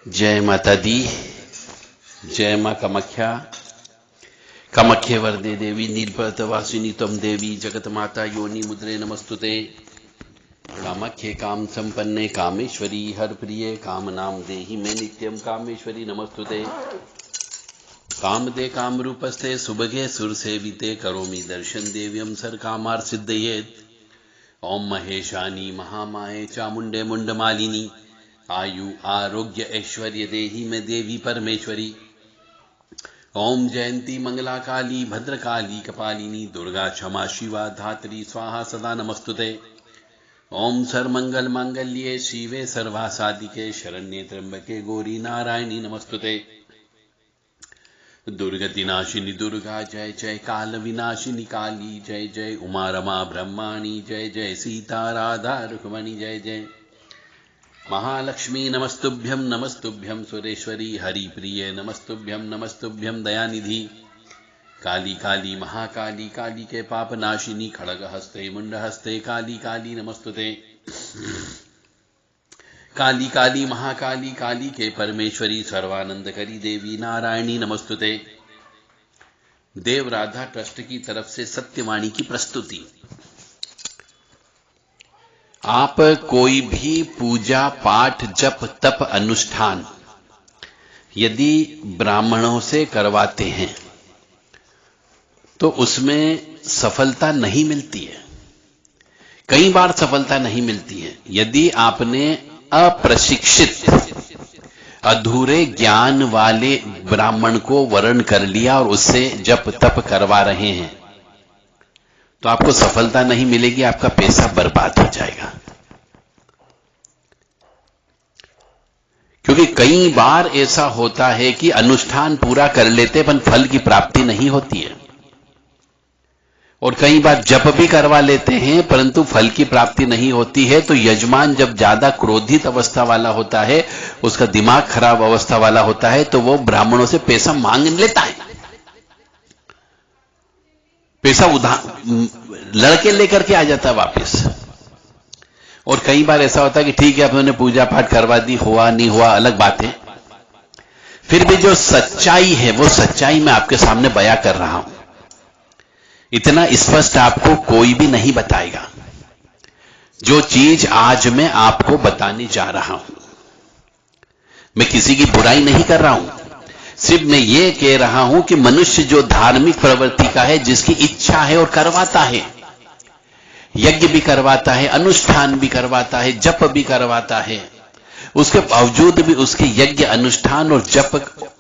जय माता दी। जय मां कामाख्या। कामाख्ये वरदे देवी नीलपर्वतवासिनी त्वं देवी जगत माता योनि मुद्रे नमस्तुते। कामाख्ये काम संपन्ने कामेश्वरी हर प्रिये कामनाम देहि मे नित्यं कामेश्वरी नमस्तुते। कामदे काम रूपस्ते सुभगे सुरसेविते करोमि दर्शन देव्यं सर कामार सिद्धयेत्। ओम महेशानी महामाये चामुंडे मुंडमालिनी आयु आरोग्य ऐश्वर्य देहि में देवी परमेश्वरी। ओम जयंती मंगला काली भद्रकाली कपालिनी दुर्गा क्षमा शिवा धात्री स्वाहा सदा नमस्तुते। ओम सर्वमंगल मांगल्ये शिवे सर्वासादिके शरण्ये त्र्यंबके गौरी नारायणी नमस्तुते। दुर्गति नाशिनी दुर्गा जय जय काल विनाशिनी काली जय जय उमा रमा ब्रह्माणी जय जय सीता राधा रुक्मणी जय जय। महालक्ष्मी नमस्तुभ्यं सुरेश्वरी हरिप्रिय नमस्तुभ्यं दयानिधि। काली काली महाकाली काली के पाप नाशिनी खड़ग हस्ते मुंड हस्ते काली काली नमस्तुते। काली काली महाकाली काली के परमेश्वरी सर्वानंद करी देवी नारायणी नमस्तुते। देव राधा ट्रस्ट की तरफ से सत्यवाणी की प्रस्तुति। आप कोई भी पूजा पाठ जप तप अनुष्ठान यदि ब्राह्मणों से करवाते हैं तो उसमें सफलता नहीं मिलती है। कई बार सफलता नहीं मिलती है। यदि आपने अप्रशिक्षित अधूरे ज्ञान वाले ब्राह्मण को वरण कर लिया और उससे जप तप करवा रहे हैं तो आपको सफलता नहीं मिलेगी, आपका पैसा बर्बाद हो जाएगा। क्योंकि कई बार ऐसा होता है कि अनुष्ठान पूरा कर लेते पर फल की प्राप्ति नहीं होती है, और कई बार जप भी करवा लेते हैं परंतु फल की प्राप्ति नहीं होती है। तो यजमान जब ज्यादा क्रोधित अवस्था वाला होता है, उसका दिमाग खराब अवस्था वाला होता है, तो वो ब्राह्मणों से पैसा मांग लेता है। पैसा उधार लड़के लेकर के आ जाता है वापस। और कई बार ऐसा होता है कि ठीक है आपने पूजा पाठ करवा दी, हुआ नहीं हुआ अलग बात है, फिर भी जो सच्चाई है वो सच्चाई मैं आपके सामने बयां कर रहा हूं। इतना स्पष्ट आपको कोई भी नहीं बताएगा जो चीज आज मैं आपको बताने जा रहा हूं। मैं किसी की बुराई नहीं कर रहा हूं, सिर्फ मैं ये कह रहा हूं कि मनुष्य जो धार्मिक प्रवृत्ति का है, जिसकी इच्छा है और करवाता है, यज्ञ भी करवाता है, अनुष्ठान भी करवाता है, जप भी करवाता है, उसके बावजूद भी उसके यज्ञ अनुष्ठान और जप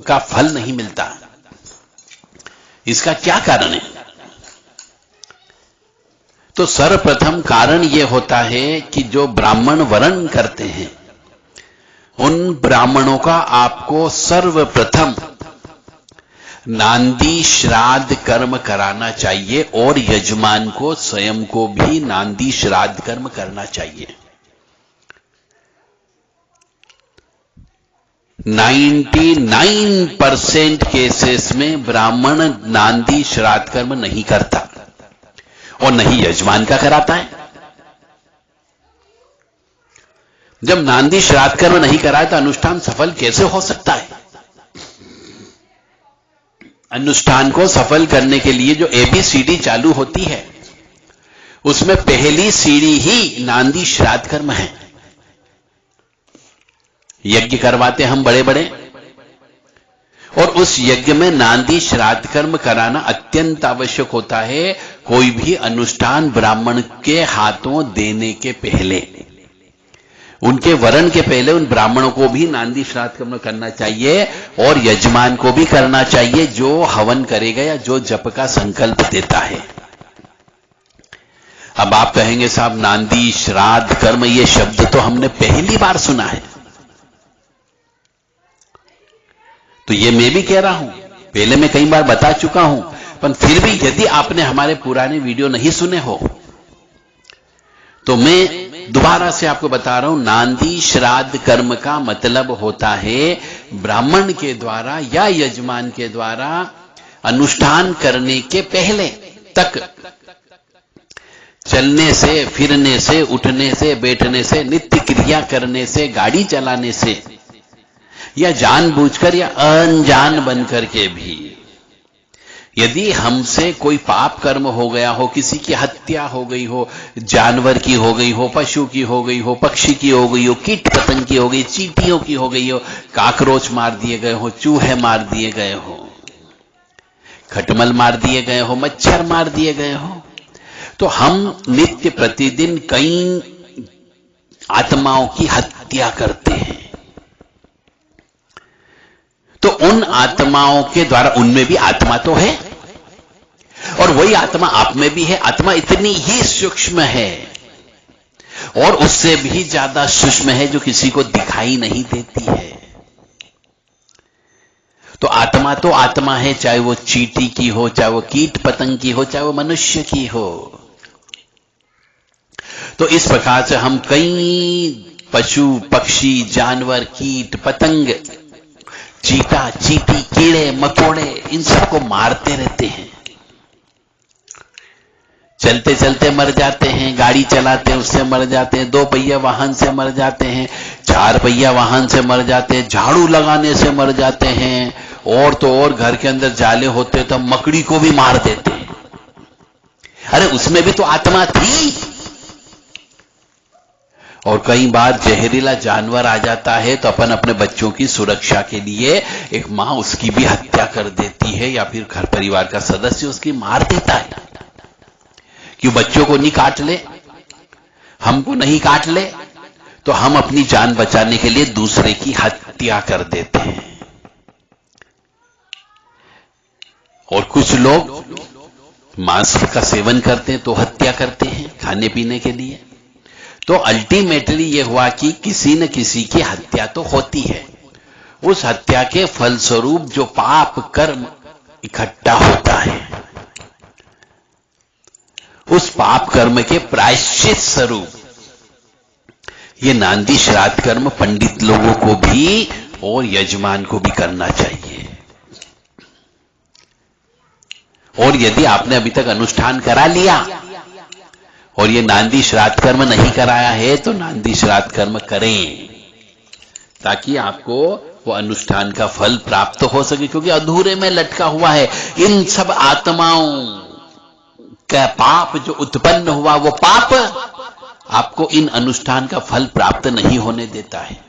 का फल नहीं मिलता। इसका क्या कारण है? तो सर्वप्रथम कारण यह होता है कि जो ब्राह्मण वरण करते हैं उन ब्राह्मणों का आपको सर्वप्रथम नांदी श्राद्ध कर्म कराना चाहिए, और यजमान को स्वयं को भी नांदी श्राद्ध कर्म करना चाहिए। 99% केसेस में ब्राह्मण नांदी श्राद्ध कर्म नहीं करता और नहीं यजमान का कराता है। जब नांदी श्राद्ध कर्म नहीं कराए तो अनुष्ठान सफल कैसे हो सकता है? अनुष्ठान को सफल करने के लिए जो ABCD चालू होती है उसमें पहली सीढ़ी ही नांदी श्राद्ध कर्म है। यज्ञ करवाते हम बड़े बड़े, और उस यज्ञ में नांदी श्राद्ध कर्म कराना अत्यंत आवश्यक होता है। कोई भी अनुष्ठान ब्राह्मण के हाथों देने के पहले, उनके वरण के पहले उन ब्राह्मणों को भी नांदी श्राद्ध कर्म करना चाहिए, और यजमान को भी करना चाहिए जो हवन करेगा या जो जप का संकल्प देता है। अब आप कहेंगे साहब नांदी श्राद्ध कर्म ये शब्द तो हमने पहली बार सुना है। तो ये मैं भी कह रहा हूं, पहले मैं कई बार बता चुका हूं, पर फिर भी यदि आपने हमारे पुराने वीडियो नहीं सुने हो तो मैं दोबारा से आपको बता रहा हूं। नांदी श्राद्ध कर्म का मतलब होता है ब्राह्मण के द्वारा या यजमान के द्वारा अनुष्ठान करने के पहले तक चलने से, फिरने से, उठने से, बैठने से, नित्य क्रिया करने से, गाड़ी चलाने से, या जानबूझकर या अनजान बनकर के भी यदि हमसे कोई पाप कर्म हो गया हो, किसी की हत्या हो गई हो, जानवर की हो गई हो, पशु की हो गई हो, पक्षी की हो गई हो, कीट पतंग की हो गई, चींटियों की हो गई हो, काकरोच मार दिए गए हो, चूहे मार दिए गए हो, खटमल मार दिए गए हो, मच्छर मार दिए गए हो, तो हम नित्य प्रतिदिन कई आत्माओं की हत्या करते हैं। तो उन आत्माओं के द्वारा, उनमें भी आत्मा तो है और वही आत्मा आप में भी है। आत्मा इतनी ही सूक्ष्म है और उससे भी ज्यादा सूक्ष्म है जो किसी को दिखाई नहीं देती है। तो आत्मा है, चाहे वो चींटी की हो, चाहे वो कीट पतंग की हो, चाहे वो मनुष्य की हो। तो इस प्रकार से हम कई पशु पक्षी जानवर कीट पतंग चीटा चींटी कीड़े मकोड़े इन सबको मारते रहते हैं। चलते चलते मर जाते हैं, गाड़ी चलाते हैं उससे मर जाते हैं, 2 पहिया वाहन से मर जाते हैं, 4 पहिया वाहन से मर जाते हैं, झाड़ू लगाने से मर जाते हैं, और तो और घर के अंदर जाले होते तो मकड़ी को भी मार देते हैं। अरे उसमें भी तो आत्मा थी। और कई बार जहरीला जानवर आ जाता है तो अपन अपने बच्चों की सुरक्षा के लिए एक मां उसकी भी हत्या कर देती है, या फिर घर परिवार का सदस्य उसकी मार देता है। क्यों? बच्चों को नहीं काट ले, हमको नहीं काट ले, तो हम अपनी जान बचाने के लिए दूसरे की हत्या कर देते हैं। और कुछ लोग मांस का सेवन करते हैं तो हत्या करते हैं खाने पीने के लिए। तो अल्टीमेटली यह हुआ कि किसी न किसी की हत्या तो होती है। उस हत्या के फलस्वरूप जो पाप कर्म इकट्ठा होता है, उस पाप कर्म के प्रायश्चित स्वरूप ये नांदी श्राद्ध कर्म पंडित लोगों को भी और यजमान को भी करना चाहिए। और यदि आपने अभी तक अनुष्ठान करा लिया और ये नांदी श्राद्ध कर्म नहीं कराया है तो नांदी श्राद्ध कर्म करें, ताकि आपको वो अनुष्ठान का फल प्राप्त हो सके। क्योंकि अधूरे में लटका हुआ है। इन सब आत्माओं का पाप जो उत्पन्न हुआ, वो पाप आपको इन अनुष्ठान का फल प्राप्त नहीं होने देता है।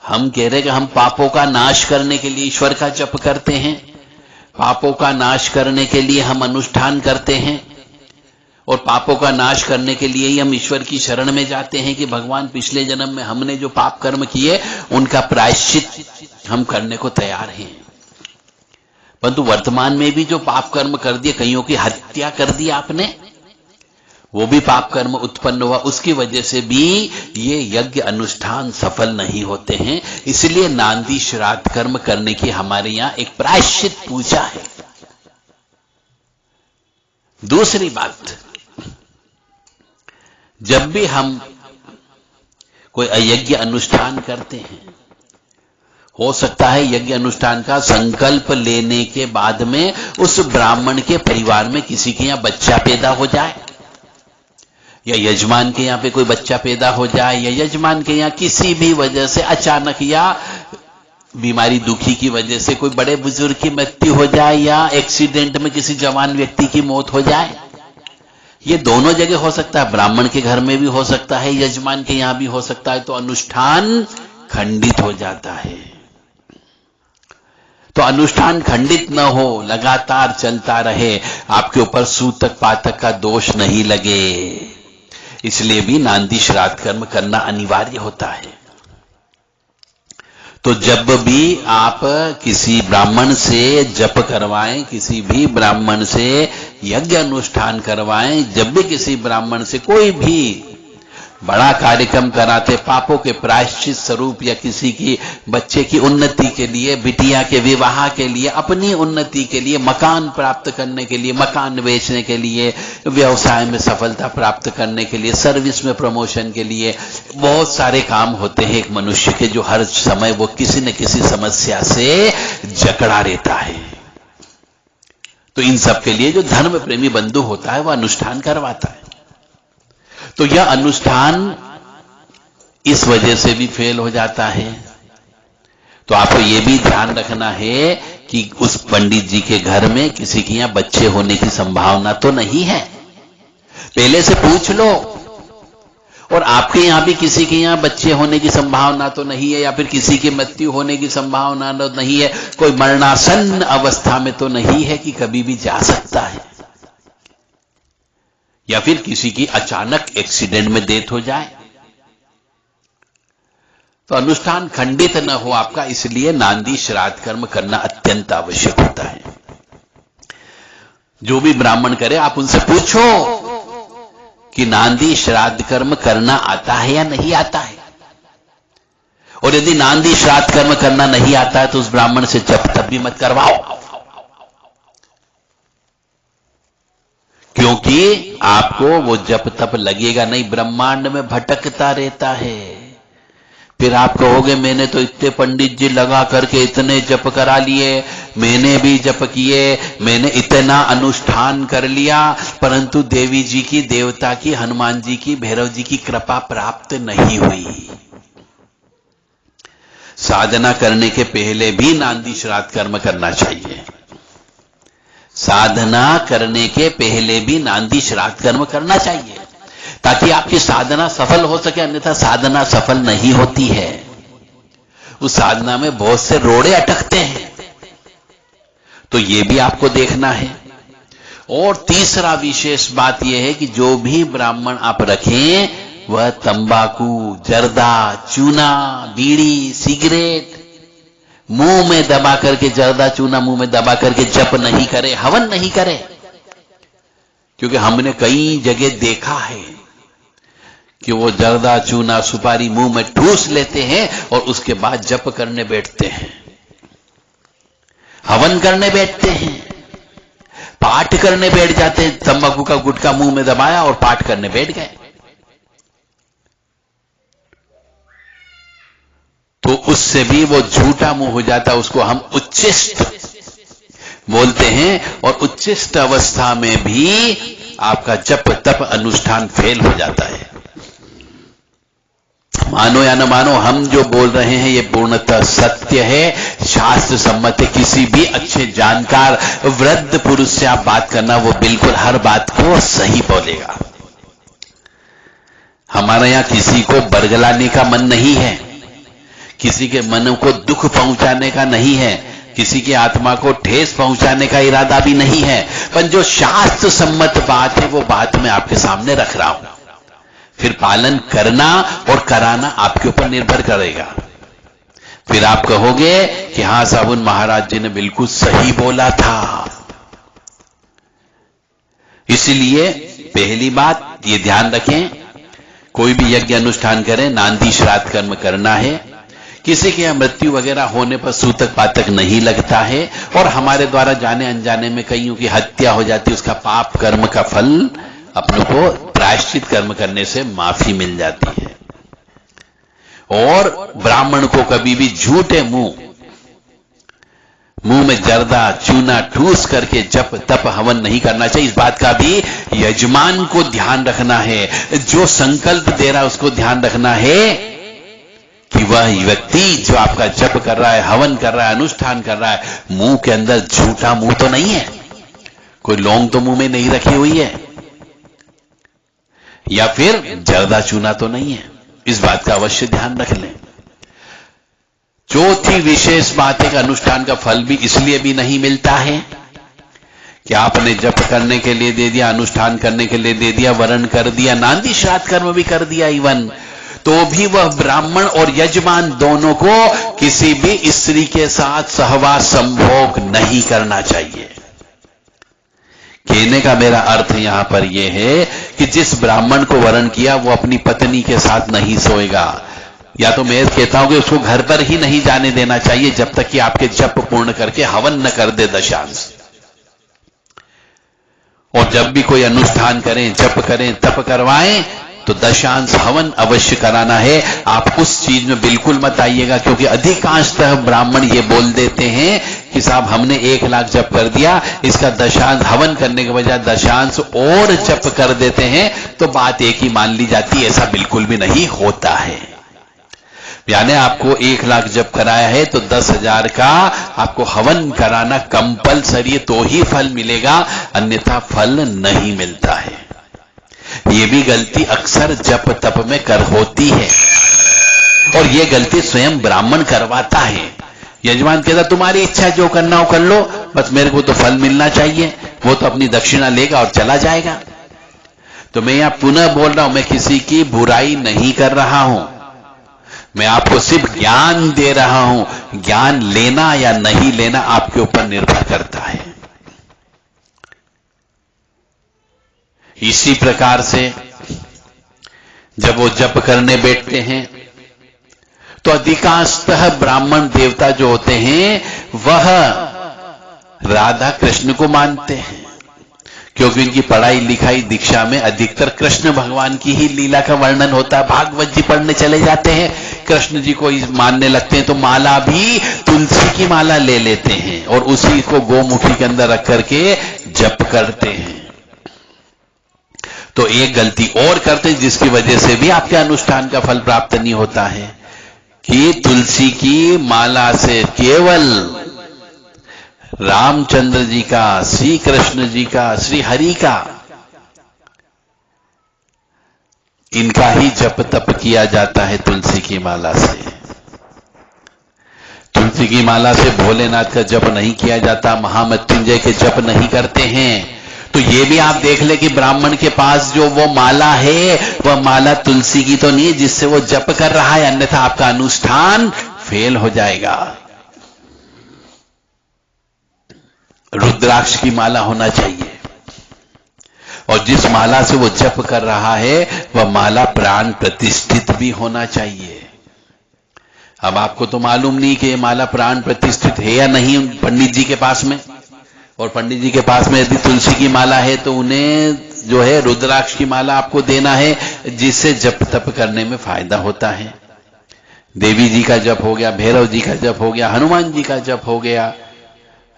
हम कह रहे कि हम पापों का नाश करने के लिए ईश्वर का जप करते हैं, पापों का नाश करने के लिए हम अनुष्ठान करते हैं, और पापों का नाश करने के लिए ही हम ईश्वर की शरण में जाते हैं कि भगवान पिछले जन्म में हमने जो पाप कर्म किए उनका प्रायश्चित हम करने को तैयार हैं। परंतु वर्तमान में भी जो पाप कर्म कर दिए, कईयों की हत्या कर दी आपने, वो भी पाप कर्म उत्पन्न हुआ, उसकी वजह से भी ये यज्ञ अनुष्ठान सफल नहीं होते हैं। इसलिए नांदी श्राद्ध कर्म करने की हमारे यहां एक प्रायश्चित पूजा है। दूसरी बात, जब भी हम कोई अयज्ञ अनुष्ठान करते हैं, हो सकता है यज्ञ अनुष्ठान का संकल्प लेने के बाद में उस ब्राह्मण के परिवार में किसी के यहां बच्चा पैदा हो जाए, या यजमान के यहां पे कोई बच्चा पैदा हो जाए, या यजमान के यहां किसी भी वजह से अचानक या बीमारी दुखी की वजह से कोई बड़े बुजुर्ग की मृत्यु हो जाए, या एक्सीडेंट में किसी जवान व्यक्ति की मौत हो जाए। ये दोनों जगह हो सकता है, ब्राह्मण के घर में भी हो सकता है, यजमान के यहां भी हो सकता है। तो अनुष्ठान खंडित हो जाता है। तो अनुष्ठान खंडित न हो, लगातार चलता रहे, आपके ऊपर सूतक पातक का दोष नहीं लगे, इसलिए भी नांदी श्राद्ध कर्म करना अनिवार्य होता है। तो जब भी आप किसी ब्राह्मण से जप करवाएं, किसी भी ब्राह्मण से यज्ञ अनुष्ठान करवाएं, जब भी किसी ब्राह्मण से कोई भी बड़ा कार्यक्रम कराते, पापों के प्रायश्चित स्वरूप, या किसी की बच्चे की उन्नति के लिए, बिटिया के विवाह के लिए, अपनी उन्नति के लिए, मकान प्राप्त करने के लिए, मकान बेचने के लिए, व्यवसाय में सफलता प्राप्त करने के लिए, सर्विस में प्रमोशन के लिए, बहुत सारे काम होते हैं एक मनुष्य के, जो हर समय वो किसी न किसी समस्या से जकड़ा रहता है। तो इन सब के लिए जो धर्म प्रेमी बंधु होता है वह अनुष्ठान करवाता है। तो यह अनुष्ठान इस वजह से भी फेल हो जाता है तो आपको यह भी ध्यान रखना है कि उस पंडित जी के घर में किसी के यहां बच्चे होने की संभावना तो नहीं है, पहले से पूछ लो। और आपके यहां भी किसी के यहां बच्चे होने की संभावना तो नहीं है, या फिर किसी की मृत्यु होने की संभावना तो नहीं है, कोई मरणासन्न अवस्था में तो नहीं है कि कभी भी जा सकता है, या फिर किसी की अचानक एक्सीडेंट में डेथ हो जाए तो अनुष्ठान खंडित न हो आपका, इसलिए नांदी श्राद्ध कर्म करना अत्यंत आवश्यक होता है। जो भी ब्राह्मण करे आप उनसे पूछो कि नांदी श्राद्ध कर्म करना आता है या नहीं आता है, और यदि नांदी श्राद्ध कर्म करना नहीं आता है तो उस ब्राह्मण से जप तप भी मत करवाओ, क्योंकि आपको वो जप तप लगेगा नहीं, ब्रह्मांड में भटकता रहता है। फिर आप कहोगे मैंने तो इतने पंडित जी लगा करके इतने जप करा लिए, मैंने भी जप किए, मैंने इतना अनुष्ठान कर लिया, परंतु देवी जी की, देवता की, हनुमान जी की, भैरव जी की कृपा प्राप्त नहीं हुई। साधना करने के पहले भी नांदी श्राद्ध कर्म करना चाहिए, साधना करने के पहले भी नांदी श्राद्ध कर्म करना चाहिए, ताकि आपकी साधना सफल हो सके, अन्यथा साधना सफल नहीं होती है। उस साधना में बहुत से रोड़े अटकते हैं, तो यह भी आपको देखना है। और तीसरा विशेष बात यह है कि जो भी ब्राह्मण आप रखें वह तंबाकू, जर्दा, चूना, बीड़ी, सिगरेट मुंह में दबा करके, जर्दा चूना मुंह में दबा करके जप नहीं करे, हवन नहीं करे, क्योंकि हमने कई जगह देखा है कि वो जर्दा चूना सुपारी मुंह में ठूस लेते हैं और उसके बाद जप करने बैठते हैं, हवन करने बैठते हैं, पाठ करने बैठ जाते हैं, तंबाकू का गुटखा मुंह में दबाया और पाठ करने बैठ गए। तो उससे भी वो झूठा मुंह हो जाता है, उसको हम उच्छिष्ट बोलते हैं, और उच्छिष्ट अवस्था में भी आपका जप तप अनुष्ठान फेल हो जाता है। मानो या न मानो, हम जो बोल रहे हैं ये पूर्णतः सत्य है, शास्त्र सम्मत है। किसी भी अच्छे जानकार वृद्ध पुरुष से आप बात करना, वो बिल्कुल हर बात को सही बोलेगा। हमारे यहां किसी को बरगलाने का मन नहीं है, किसी के मन को दुख पहुंचाने का नहीं है, किसी की आत्मा को ठेस पहुंचाने का इरादा भी नहीं है, पर जो शास्त्र सम्मत बात है वो बात मैं आपके सामने रख रहा हूं। फिर पालन करना और कराना आपके ऊपर निर्भर करेगा। फिर आप कहोगे कि हां साबुन महाराज जी ने बिल्कुल सही बोला था। इसलिए पहली बात ये ध्यान रखें, कोई भी यज्ञ अनुष्ठान करें, नांदी श्राद्ध कर्म करना है। किसी के यहां मृत्यु वगैरह होने पर सूतक पातक नहीं लगता है, और हमारे द्वारा जाने अनजाने में कईयों की हत्या हो जाती है, उसका पाप कर्म का फल अपनों को प्रायश्चित कर्म करने से माफी मिल जाती है। और ब्राह्मण को कभी भी झूठे मुंह में जर्दा चूना ठूस करके जप तप हवन नहीं करना चाहिए। इस बात का भी यजमान को ध्यान रखना है, जो संकल्प दे रहा है उसको ध्यान रखना है कि वह व्यक्ति जो आपका जप कर रहा है, हवन कर रहा है, अनुष्ठान कर रहा है, मुंह के अंदर झूठा मुंह तो नहीं है, कोई लौंग तो मुंह में नहीं रखी हुई है, या फिर जर्दा चूना तो नहीं है। इस बात का अवश्य ध्यान रख लें। चौथी विशेष बात है कि अनुष्ठान का फल भी इसलिए भी नहीं मिलता है कि आपने जप करने के लिए दे दिया, अनुष्ठान करने के लिए दे दिया, वरण कर दिया, नांदी श्राद्ध कर्म भी कर दिया इवन, तो भी वह ब्राह्मण और यजमान दोनों को किसी भी स्त्री के साथ सहवास संभोग नहीं करना चाहिए। कहने का मेरा अर्थ यहां पर यह है कि जिस ब्राह्मण को वरण किया वो अपनी पत्नी के साथ नहीं सोएगा, या तो मैं कहता हूं कि उसको घर पर ही नहीं जाने देना चाहिए जब तक कि आपके जप पूर्ण करके हवन न कर दे दशांश। और जब भी कोई अनुष्ठान करें, जप करें, तप करवाएं, तो दशांश हवन अवश्य कराना है। आप उस चीज में बिल्कुल मत आइएगा, क्योंकि अधिकांशतः ब्राह्मण ये बोल देते हैं कि साहब हमने 1 लाख जप कर दिया, इसका दशांश हवन करने के बजाय दशांश और जप कर देते हैं, तो बात एक ही मान ली जाती है। ऐसा बिल्कुल भी नहीं होता है। यानी आपको 1 लाख जप कराया है तो 10,000 का आपको हवन कराना कंपलसरी, तो ही फल मिलेगा, अन्यथा फल नहीं मिलता है। ये भी गलती अक्सर जप तप में कर होती है, और ये गलती स्वयं ब्राह्मण करवाता है। यजमान कहता तुम्हारी इच्छा जो करना हो कर लो, बस मेरे को तो फल मिलना चाहिए। वो तो अपनी दक्षिणा लेगा और चला जाएगा। तो मैं यहां पुनः बोल रहा हूं, मैं किसी की बुराई नहीं कर रहा हूं, मैं आपको सिर्फ ज्ञान दे रहा हूं। ज्ञान लेना या नहीं लेना आपके ऊपर निर्भर करता है। इसी प्रकार से जब वो जप करने बैठते हैं तो अधिकांशतः ब्राह्मण देवता जो होते हैं वह राधा कृष्ण को मानते हैं, क्योंकि उनकी पढ़ाई लिखाई दीक्षा में अधिकतर कृष्ण भगवान की ही लीला का वर्णन होता है। भागवत जी पढ़ने चले जाते हैं, कृष्ण जी को मानने लगते हैं, तो माला भी तुलसी की माला ले लेते हैं और उसी को गोमुखी के अंदर रख करके जप करते हैं। तो एक गलती और करते हैं जिसकी वजह से भी आपके अनुष्ठान का फल प्राप्त नहीं होता है, कि तुलसी की माला से केवल रामचंद्र जी का, श्री कृष्ण जी का, श्री हरि का, इनका ही जप तप किया जाता है। तुलसी की माला से, तुलसी की माला से भोलेनाथ का जप नहीं किया जाता, महामृत्युंजय के जप नहीं करते हैं। तो ये भी आप देख ले कि ब्राह्मण के पास जो वो माला है वह माला तुलसी की तो नहीं है जिससे वो जप कर रहा है, अन्यथा आपका अनुष्ठान फेल हो जाएगा। रुद्राक्ष की माला होना चाहिए, और जिस माला से वो जप कर रहा है वह माला प्राण प्रतिष्ठित भी होना चाहिए। अब आपको तो मालूम नहीं कि ये माला प्राण प्रतिष्ठित है या नहीं पंडित जी के पास में, और पंडित जी के पास में यदि तुलसी की माला है तो उन्हें जो है रुद्राक्ष की माला आपको देना है, जिससे जप तप करने में फायदा होता है। देवी जी का जप हो गया, भैरव जी का जप हो गया, हनुमान जी का जप हो गया,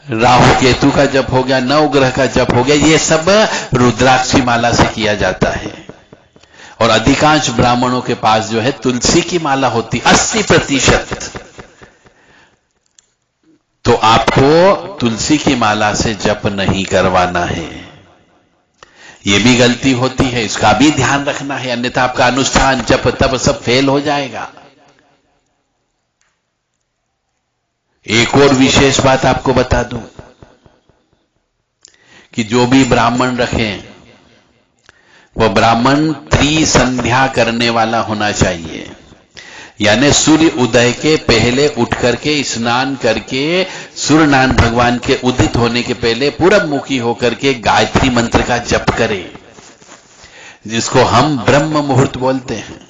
राहु केतु का जप हो गया, नवग्रह का जप हो गया, ये सब रुद्राक्ष की माला से किया जाता है। और अधिकांश ब्राह्मणों के पास जो है तुलसी की माला होती 80%। तो आपको तुलसी की माला से जप नहीं करवाना है, यह भी गलती होती है, इसका भी ध्यान रखना है, अन्यथा आपका अनुष्ठान जप तप सब फेल हो जाएगा। एक और विशेष बात आपको बता दूं कि जो भी ब्राह्मण रखें वह ब्राह्मण त्रिसंध्या करने वाला होना चाहिए, यानी सूर्य उदय के पहले उठ करके स्नान करके सूर्य नारायण भगवान के उदित होने के पहले पूरब मुखी होकर के गायत्री मंत्र का जप करे, जिसको हम ब्रह्म मुहूर्त बोलते हैं।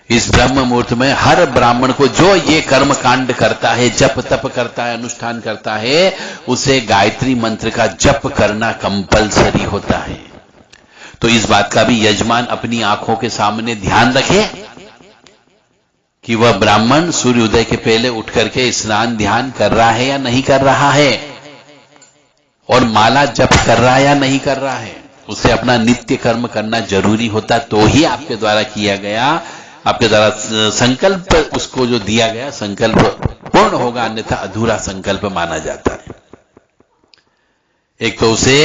इस ब्रह्म मुहूर्त में हर ब्राह्मण को जो ये कर्म कांड करता है, जप तप करता है, अनुष्ठान करता है, उसे गायत्री मंत्र का जप करना कंपलसरी होता है। तो इस बात का भी यजमान अपनी आंखों के सामने ध्यान रखे कि वह ब्राह्मण सूर्योदय के पहले उठ करके स्नान ध्यान कर रहा है या नहीं कर रहा है, और माला जप कर रहा है या नहीं कर रहा है। उसे अपना नित्य कर्म करना जरूरी होता, तो ही आपके द्वारा किया गया, आपके द्वारा संकल्प उसको जो दिया गया संकल्प पूर्ण होगा, अन्यथा अधूरा संकल्प माना जाता है। एक तो उसे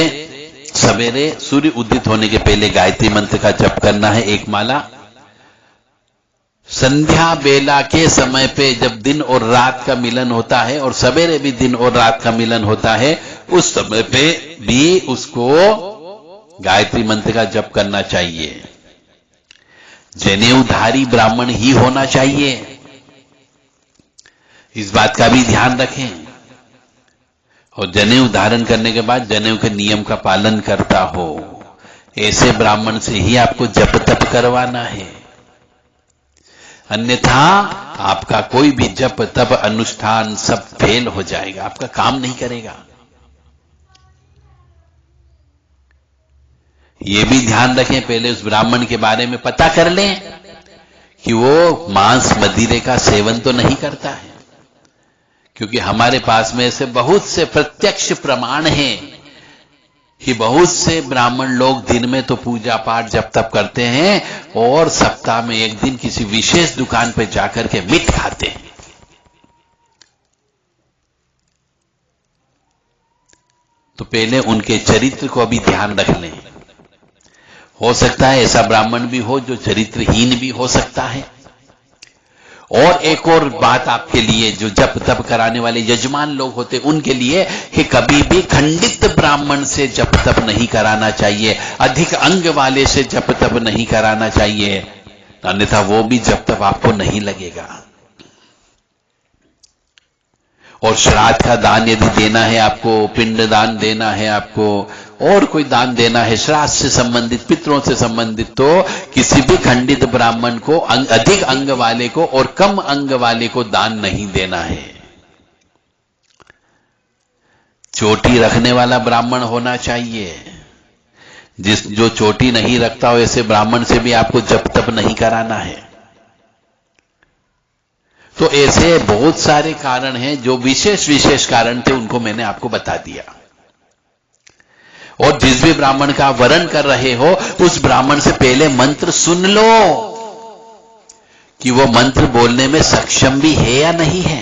सवेरे सूर्य उदित होने के पहले गायत्री मंत्र का जप करना है, एक माला। संध्या बेला के समय पे जब दिन और रात का मिलन होता है, और सवेरे भी दिन और रात का मिलन होता है, उस समय पे भी उसको गायत्री मंत्र का जप करना चाहिए। जनेऊधारी ब्राह्मण ही होना चाहिए, इस बात का भी ध्यान रखें। और जनेऊ धारण करने के बाद जनेऊ के नियम का पालन करता हो, ऐसे ब्राह्मण से ही आपको जप तप करवाना है, अन्यथा आपका कोई भी जप तप अनुष्ठान सब फेल हो जाएगा, आपका काम नहीं करेगा। ये भी ध्यान रखें, पहले उस ब्राह्मण के बारे में पता कर लें कि वो मांस मदिरे का सेवन तो नहीं करता है, क्योंकि हमारे पास में ऐसे बहुत से प्रत्यक्ष प्रमाण हैं कि बहुत से ब्राह्मण लोग दिन में तो पूजा पाठ जप तप करते हैं और सप्ताह में एक दिन किसी विशेष दुकान पर जाकर के मीट खाते हैं। तो पहले उनके चरित्र को अभी ध्यान रख लें। हो सकता है ऐसा ब्राह्मण भी हो जो चरित्रहीन भी हो सकता है। और एक और बात आपके लिए, जो जप तप कराने वाले यजमान लोग होते उनके लिए, कि कभी भी खंडित ब्राह्मण से जप तप नहीं कराना चाहिए, अधिक अंग वाले से जप तप नहीं कराना चाहिए, अन्यथा वो भी जप तप आपको नहीं लगेगा। और श्राद्ध का दान यदि देना है आपको, पिंड दान देना है आपको, और कोई दान देना है श्राद्ध से संबंधित, पितरों से संबंधित, तो किसी भी खंडित ब्राह्मण को अधिक अंग वाले को और कम अंग वाले को दान नहीं देना है। चोटी रखने वाला ब्राह्मण होना चाहिए। जो चोटी नहीं रखता हो ऐसे ब्राह्मण से भी आपको जप तप नहीं कराना है। तो ऐसे बहुत सारे कारण हैं, जो विशेष विशेष कारण थे उनको मैंने आपको बता दिया। और जिस भी ब्राह्मण का वरण कर रहे हो उस ब्राह्मण से पहले मंत्र सुन लो कि वो मंत्र बोलने में सक्षम भी है या नहीं है,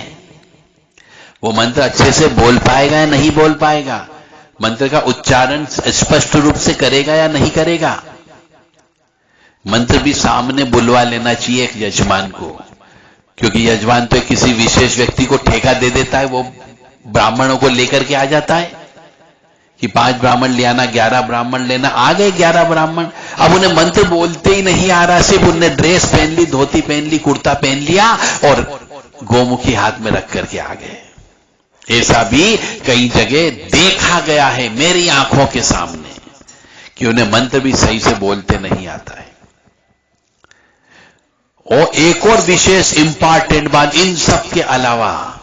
वो मंत्र अच्छे से बोल पाएगा या नहीं बोल पाएगा, मंत्र का उच्चारण स्पष्ट रूप से करेगा या नहीं करेगा। मंत्र भी सामने बुलवा लेना चाहिए एक यजमान को, क्योंकि यजमान तो किसी विशेष व्यक्ति को ठेका दे देता है, वो ब्राह्मणों को लेकर के आ जाता है कि 5 ब्राह्मण ले आना, 11 ब्राह्मण लेना। आ गए 11 ब्राह्मण, अब उन्हें मंत्र बोलते ही नहीं आ रहा, सिर्फ उन्हें ड्रेस पहन ली, धोती पहन ली, कुर्ता पहन लिया और गोमुखी हाथ में रख करके आ गए। ऐसा भी कई जगह देखा गया है मेरी आंखों के सामने कि उन्हें मंत्र भी सही से बोलते नहीं आता है। और एक और विशेष इंपॉर्टेंट बात इन सब के अलावा,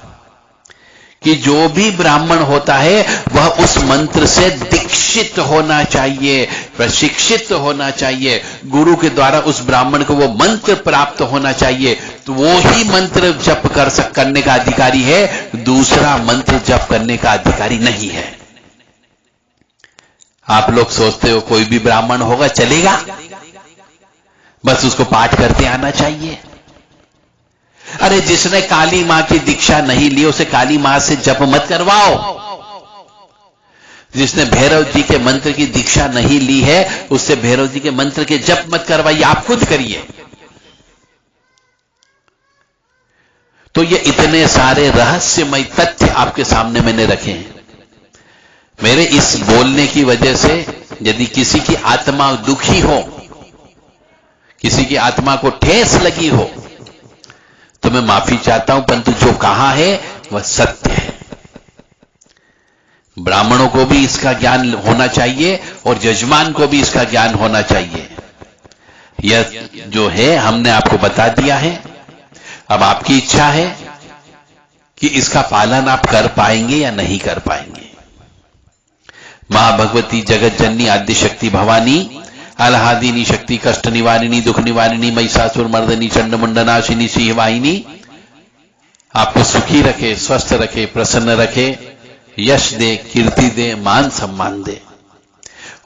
कि जो भी ब्राह्मण होता है वह उस मंत्र से दीक्षित होना चाहिए, प्रशिक्षित होना चाहिए, गुरु के द्वारा उस ब्राह्मण को वो मंत्र प्राप्त होना चाहिए। तो वो ही मंत्र जप करने का अधिकारी है, दूसरा मंत्र जप करने का अधिकारी नहीं है। आप लोग सोचते हो कोई भी ब्राह्मण होगा चलेगा, बस उसको पाठ करते आना चाहिए। अरे जिसने काली मां की दीक्षा नहीं ली उसे काली मां से जप मत करवाओ। जिसने भैरव जी के मंत्र की दीक्षा नहीं ली है उससे भैरव जी के मंत्र के जप मत करवाइए, आप खुद करिए। तो ये इतने सारे रहस्यमय तथ्य आपके सामने मैंने रखे हैं। मेरे इस बोलने की वजह से यदि किसी की आत्मा दुखी हो, किसी की आत्मा को ठेस लगी हो, तो मैं माफी चाहता हूं, परंतु जो कहा है वह सत्य है। ब्राह्मणों को भी इसका ज्ञान होना चाहिए और यजमान को भी इसका ज्ञान होना चाहिए। यह जो है हमने आपको बता दिया है। अब आपकी इच्छा है कि इसका पालन आप कर पाएंगे या नहीं कर पाएंगे। मां भगवती जगत जननी आद्य शक्ति भवानी अलहादिनी शक्ति कष्ट निवारिणी दुख निवारिणी महिषासुर मर्दनी चंड मुंडनाशिनी सिंहवाहिनी आपको सुखी रखे, स्वस्थ रखे, प्रसन्न रखे, यश दे, कीर्ति दे, मान सम्मान दे,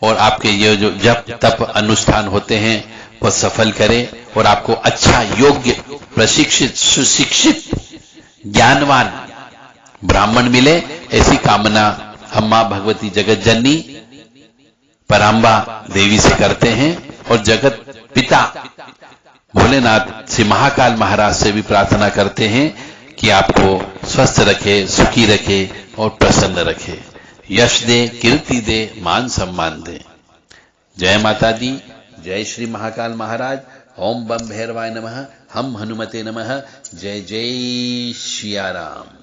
और आपके ये जो जप तप अनुष्ठान होते हैं वह सफल करे और आपको अच्छा योग्य प्रशिक्षित सुशिक्षित ज्ञानवान ब्राह्मण मिले, ऐसी कामना हम मां भगवती जगत जननी परांबा देवी से करते हैं। और जगत पिता भोलेनाथ श्री महाकाल महाराज से भी प्रार्थना करते हैं कि आपको स्वस्थ रखे, सुखी रखे और प्रसन्न रखे, यश दे, कीर्ति दे, मान सम्मान दे। जय माता दी, जय श्री महाकाल महाराज। ओम बम भैरवाय नमः, हम हनुमते नमः। जय जय सिया राम।